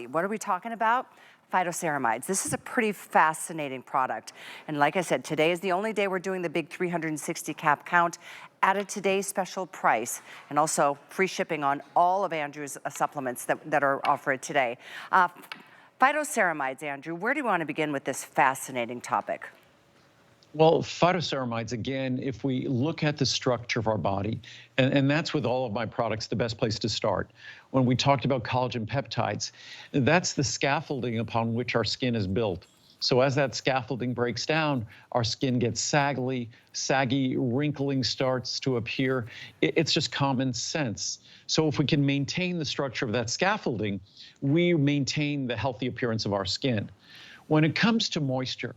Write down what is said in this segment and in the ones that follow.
What are we talking about? Phytoceramides. This is a pretty fascinating product. And like I said, today is the only day we're doing the big 360 cap count at a today's special price, and also free shipping on all of Andrew's supplements that are offered today. Phytoceramides, Andrew, where do you want to begin with this fascinating topic? Well, phytoceramides, again, if we look at the structure of our body, and that's with all of my products the best place to start. When we talked about collagen peptides, that's the scaffolding upon which our skin is built. So as that scaffolding breaks down, our skin gets saggy, wrinkling starts to appear. It's just common sense. So if we can maintain the structure of that scaffolding, we maintain the healthy appearance of our skin. When it comes to moisture,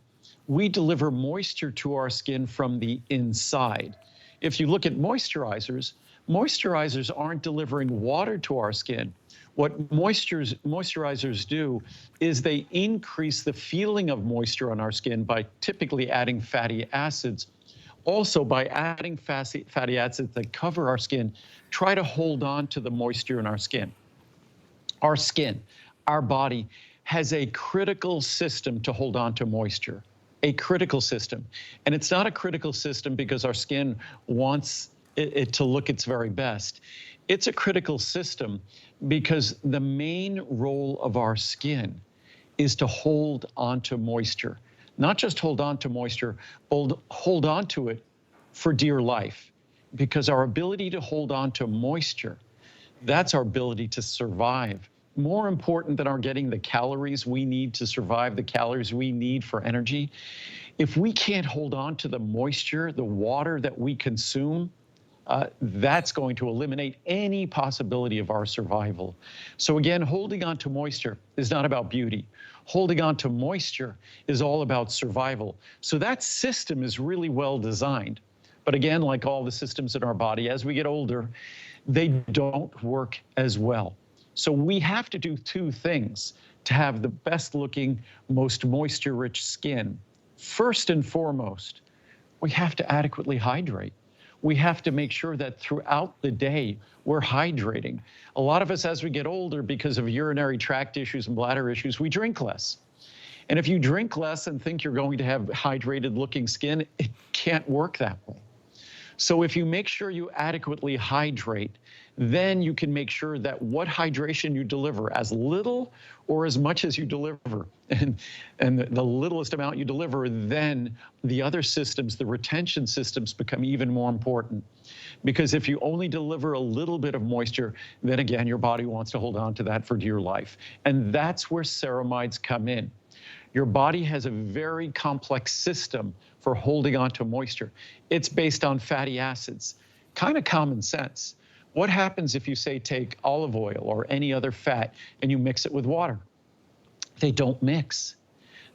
we deliver moisture to our skin from the inside. If you look at moisturizers, moisturizers aren't delivering water to our skin. What moisturizers do is they increase the feeling of moisture on our skin by typically adding fatty acids. Also, by adding fatty acids that cover our skin, try to hold on to the moisture in our skin. Our skin, our body, has a critical system to hold on to moisture. A critical system. And it's not a critical system because our skin wants it to look its very best. It's a critical system because the main role of our skin is to hold on to moisture. Not just hold on to moisture, hold on to it for dear life. Because our ability to hold on to moisture, that's our ability to survive. More important than our getting the calories we need to survive, the calories we need for energy, if we can't hold on to the moisture, the water that we consume, that's going to eliminate any possibility of our survival. So again, holding on to moisture is not about beauty. Holding on to moisture is all about survival. So that system is really well designed. But again, like all the systems in our body, as we get older, they don't work as well. So we have to do two things to have the best looking, most moisture-rich skin. First and foremost, we have to adequately hydrate. We have to make sure that throughout the day, we're hydrating. A lot of us, as we get older, because of urinary tract issues and bladder issues, we drink less. And if you drink less and think you're going to have hydrated looking skin, it can't work that way. So if you make sure you adequately hydrate, then you can make sure that what hydration you deliver, as little or as much as you deliver, and the littlest amount you deliver, then the other systems, the retention systems, become even more important. Because if you only deliver a little bit of moisture, then again, your body wants to hold on to that for dear life. And that's where ceramides come in. Your body has a very complex system for holding on to moisture. It's based on fatty acids, kind of common sense. What happens if you say take olive oil or any other fat and you mix it with water? They don't mix.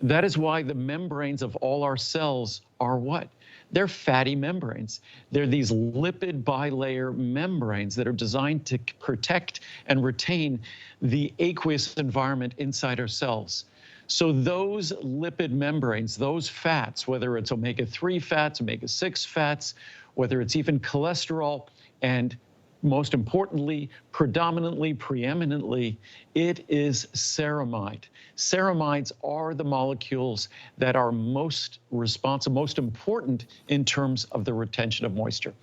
That is why the membranes of all our cells are what? They're fatty membranes. They're these lipid bilayer membranes that are designed to protect and retain the aqueous environment inside our cells. So those lipid membranes, those fats, whether it's omega-3 fats, omega-6 fats, whether it's even cholesterol, and most importantly, preeminently, it is ceramide. Ceramides are the molecules that are most responsible, most important in terms of the retention of moisture.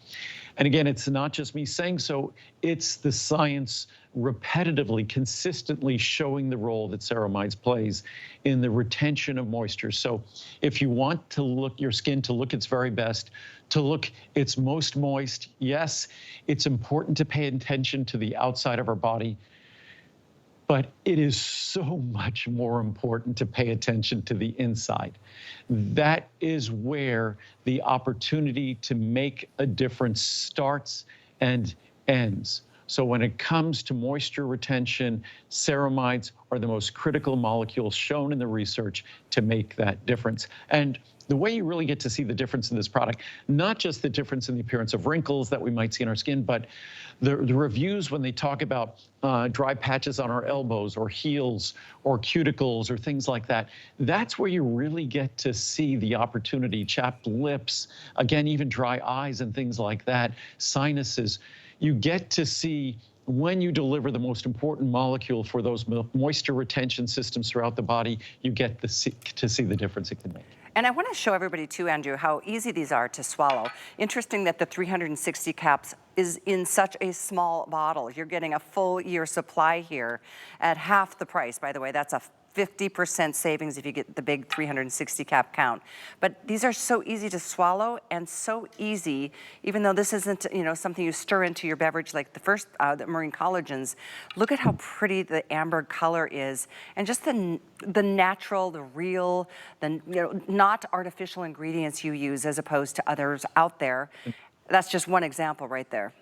And again, it's not just me saying so, it's the science repetitively, consistently showing the role that ceramides plays in the retention of moisture. So if you want to look your skin to look its very best, to look its most moist, yes, it's important to pay attention to the outside of our body, but it is so much more important to pay attention to the inside. That is where the opportunity to make a difference starts and ends. So when it comes to moisture retention, ceramides are the most critical molecules shown in the research to make that difference. And the way you really get to see the difference in this product, not just the difference in the appearance of wrinkles that we might see in our skin, but the reviews when they talk about dry patches on our elbows or heels or cuticles or things like that, that's where you really get to see the opportunity. Chapped lips, again, even dry eyes and things like that, sinuses. You get to see when you deliver the most important molecule for those moisture retention systems throughout the body, you get to see the difference it can make. And I want to show everybody too, Andrew, how easy these are to swallow. Interesting that the 360 caps is in such a small bottle. You're getting a full year supply here at half the price. By the way, that's a 50% savings if you get the big 360 cap count. But these are so easy to swallow and so easy, even though this isn't, you know, something you stir into your beverage like the first, the marine collagens. Look at how pretty the amber color is, and just the natural, the real, the, you know, not artificial ingredients you use as opposed to others out there. That's just one example right there.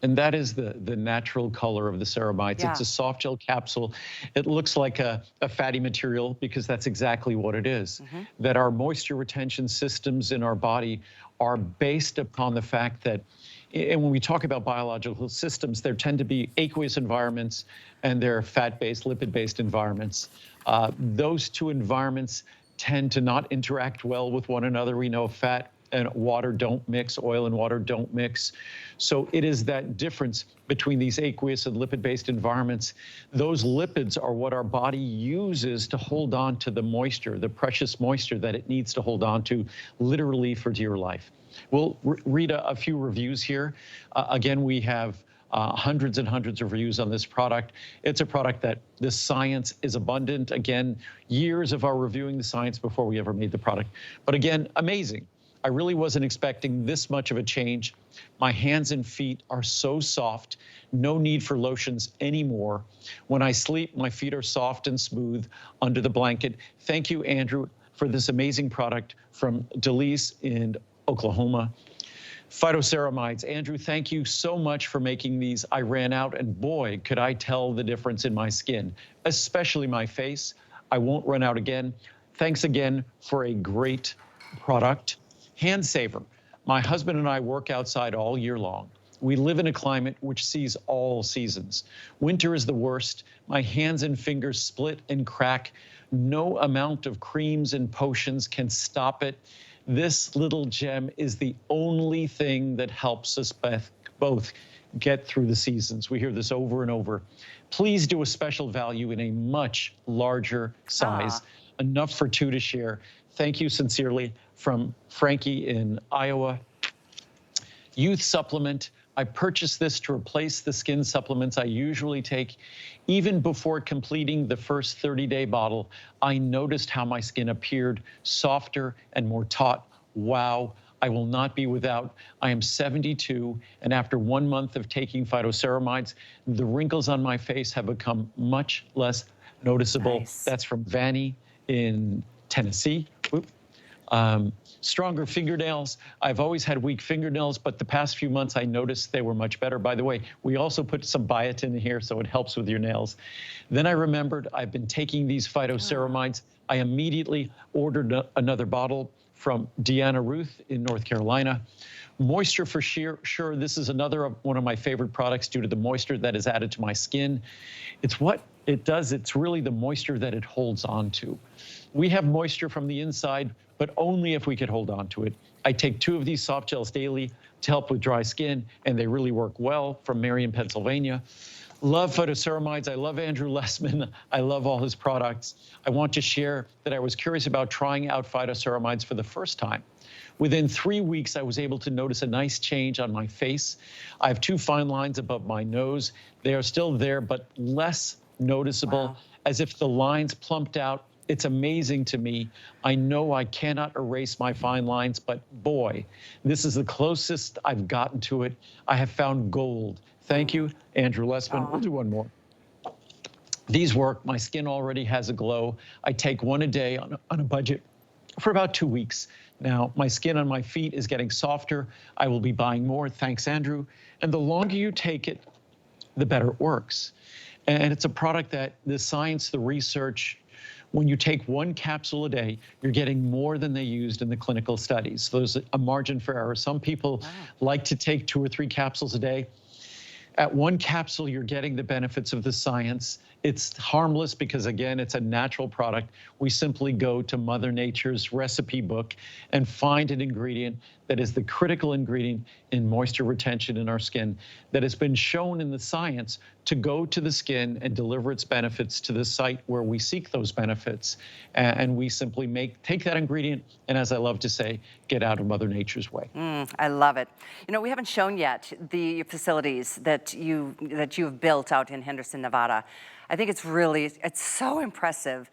And that is the natural color of the ceramides. Yeah. It's a soft gel capsule. It looks like a fatty material because that's exactly what it is. That our moisture retention systems in our body are based upon the fact that, and when we talk about biological systems, there tend to be aqueous environments and there are fat-based, lipid-based environments. Those two environments tend to not interact well with one another. We know fat and water don't mix, oil and water don't mix. So it is that difference between these aqueous and lipid-based environments. Those lipids are what our body uses to hold on to the moisture, the precious moisture that it needs to hold on to literally for dear life. We'll read a few reviews here. Again, we have hundreds and hundreds of reviews on this product. It's a product that the science is abundant. Again, years of our reviewing the science before we ever made the product. But again, amazing. I really wasn't expecting this much of a change. My hands and feet are so soft, no need for lotions anymore. When I sleep, my feet are soft and smooth under the blanket. Thank you, Andrew, for this amazing product from Delise in Oklahoma. Phytoceramides. Andrew, thank you so much for making these. I ran out and boy, could I tell the difference in my skin, especially my face. I won't run out again. Thanks again for a great product. Hand saver. My husband and I work outside all year long. We live in a climate which sees all seasons. Winter is the worst. My hands and fingers split and crack. No amount of creams and potions can stop it. This little gem is the only thing that helps us both get through the seasons. We hear this over and over. Please do a special value in a much larger size, enough for two to share. Thank you sincerely, from Frankie in Iowa. Youth supplement. I purchased this to replace the skin supplements I usually take. Even before completing the first 30-day bottle, I noticed how my skin appeared softer and more taut. Wow, I will not be without. I am 72, and after 1 month of taking Phytoceramides, the wrinkles on my face have become much less noticeable. Nice. That's from Vanny in Tennessee. Stronger fingernails. I've always had weak fingernails, but the past few months I noticed they were much better. By the way, we also put some biotin here, so it helps with your nails. Then I remembered I've been taking these Phytoceramides. I immediately ordered another bottle from Deanna Ruth in North Carolina. Moisture for sure. This is another one of my favorite products due to the moisture that is added to my skin. It's what it does. It's really the moisture that it holds on to. We have moisture from the inside, but only if we could hold on to it. I take 2 of these soft gels daily to help with dry skin, and they really work well, from Marion, Pennsylvania. Love Phytoceramides. I love Andrew Lessman. I love all his products. I want to share that I was curious about trying out Phytoceramides for the first time. Within 3 weeks, I was able to notice a nice change on my face. I have 2 fine lines above my nose. They are still there, but less noticeable, as if the lines plumped out. It's amazing to me. I know I cannot erase my fine lines, but boy, this is the closest I've gotten to it. I have found gold. Thank you, Andrew Lessman. We'll do one more. These work. My skin already has a glow. I take 1 a day on a budget for about 2 weeks. Now, my skin on my feet is getting softer. I will be buying more. Thanks, Andrew. And the longer you take it, the better it works. And it's a product that the science, the research, when you take 1 capsule a day, you're getting more than they used in the clinical studies. So there's a margin for error. Some people like to take 2 or 3 capsules a day. At 1 capsule, you're getting the benefits of the science. It's harmless because, again, it's a natural product. We simply go to Mother Nature's recipe book and find an ingredient that is the critical ingredient in moisture retention in our skin that has been shown in the science to go to the skin and deliver its benefits to the site where we seek those benefits. And we simply take that ingredient and, as I love to say, get out of Mother Nature's way. I love it. You know, we haven't shown yet the facilities that you've built out in Henderson, Nevada. I think it's so impressive.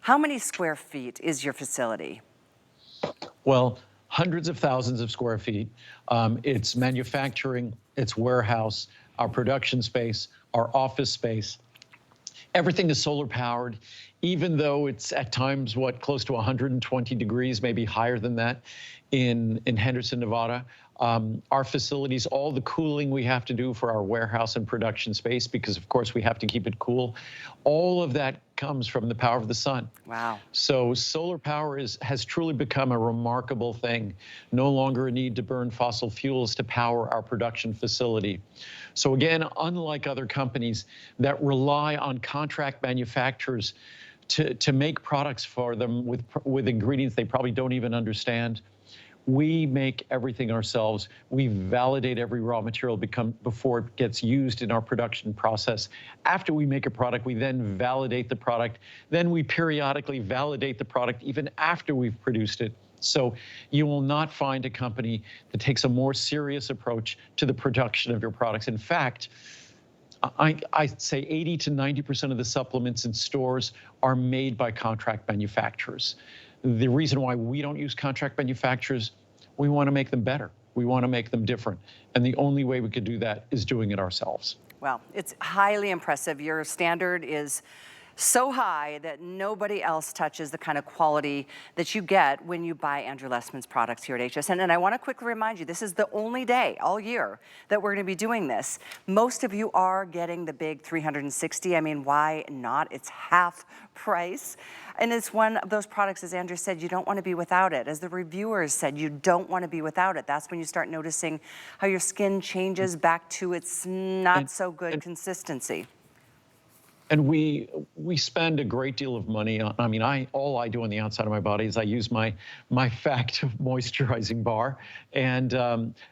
How many square feet is your facility? Well, hundreds of thousands of square feet. It's manufacturing, it's warehouse, our production space, our office space. Everything is solar powered, even though it's at times, close to 120 degrees, maybe higher than that in Henderson, Nevada. Our facilities, all the cooling we have to do for our warehouse and production space, because of course we have to keep it cool, all of that comes from the power of the sun. Wow. So solar power has truly become a remarkable thing. No longer a need to burn fossil fuels to power our production facility. So again, unlike other companies that rely on contract manufacturers to make products for them with ingredients they probably don't even understand, we make everything ourselves. We validate every raw material before it gets used in our production process. After we make a product, we then validate the product. Then we periodically validate the product even after we've produced it. So you will not find a company that takes a more serious approach to the production of your products. In fact, I'd say 80 to 90% of the supplements in stores are made by contract manufacturers. The reason why we don't use contract manufacturers, we want to make them better. We want to make them different. And the only way we could do that is doing it ourselves. Well, it's highly impressive. Your standard is so high that nobody else touches the kind of quality that you get when you buy Andrew Lessman's products here at HSN. And I want to quickly remind you, this is the only day all year that we're going to be doing this. Most of you are getting the big 360. I mean, why not? It's half price. And it's one of those products, as Andrew said, you don't want to be without it. As the reviewers said, you don't want to be without it. That's when you start noticing how your skin changes back to its not so good consistency. And we spend a great deal of money on, all I do on the outside of my body is I use my Fact moisturizing bar, and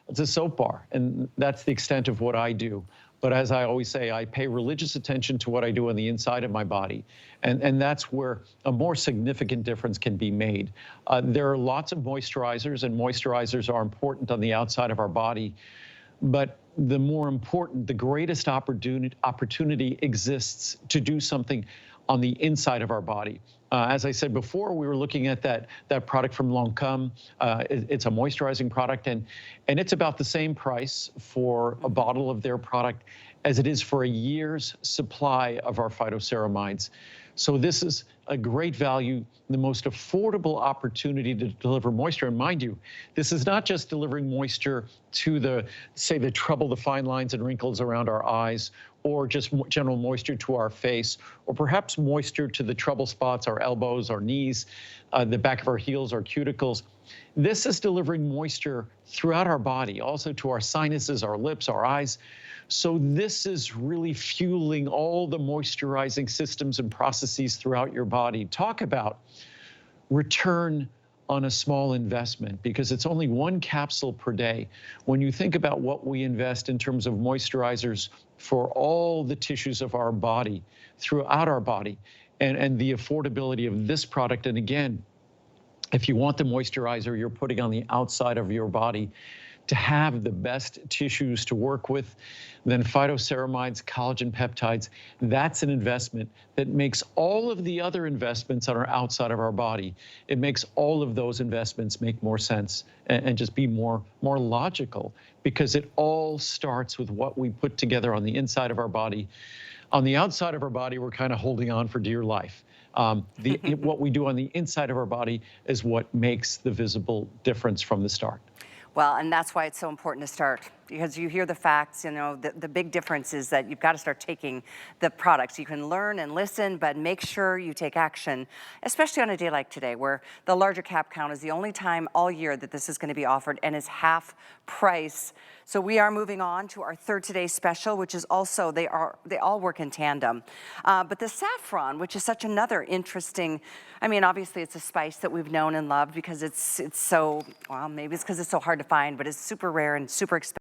it's a soap bar, and that's the extent of what I do. But as I always say, I pay religious attention to what I do on the inside of my body, and that's where a more significant difference can be made. There are lots of moisturizers, and moisturizers are important on the outside of our body, but the greatest opportunity exists to do something on the inside of our body. As I said before, we were looking at that product from Lancôme. It's a moisturizing product, and it's about the same price for a bottle of their product as it is for a year's supply of our phytoceramides. So this is a great value, the most affordable opportunity to deliver moisture. And mind you, this is not just delivering moisture to the trouble, the fine lines and wrinkles around our eyes, or just general moisture to our face, or perhaps moisture to the trouble spots, our elbows, our knees, the back of our heels, our cuticles. This is delivering moisture throughout our body, also to our sinuses, our lips, our eyes. So this is really fueling all the moisturizing systems and processes throughout your body. Talk about return on a small investment, because it's only one capsule per day. When you think about what we invest in terms of moisturizers for all the tissues of our body, throughout our body, and the affordability of this product, and again, if you want the moisturizer you're putting on the outside of your body to have the best tissues to work with, then Phytoceramides, collagen peptides, that's an investment that makes all of the other investments on our outside of our body, it makes all of those investments make more sense and just be more logical, because it all starts with what we put together on the inside of our body. On the outside of our body, we're kind of holding on for dear life. What we do on the inside of our body is what makes the visible difference from the start. Well, and that's why it's so important to start because you hear the facts, you know, the big difference is that you've got to start taking the products. You can learn and listen, but make sure you take action, especially on a day like today, where the larger cap count is the only time all year that this is going to be offered and is half price. So we are moving on to our third today special, which is also, they all work in tandem. But the saffron, which is such another interesting, I mean, obviously it's a spice that we've known and loved because it's so, well, maybe it's because it's so hard to find, but it's super rare and super expensive.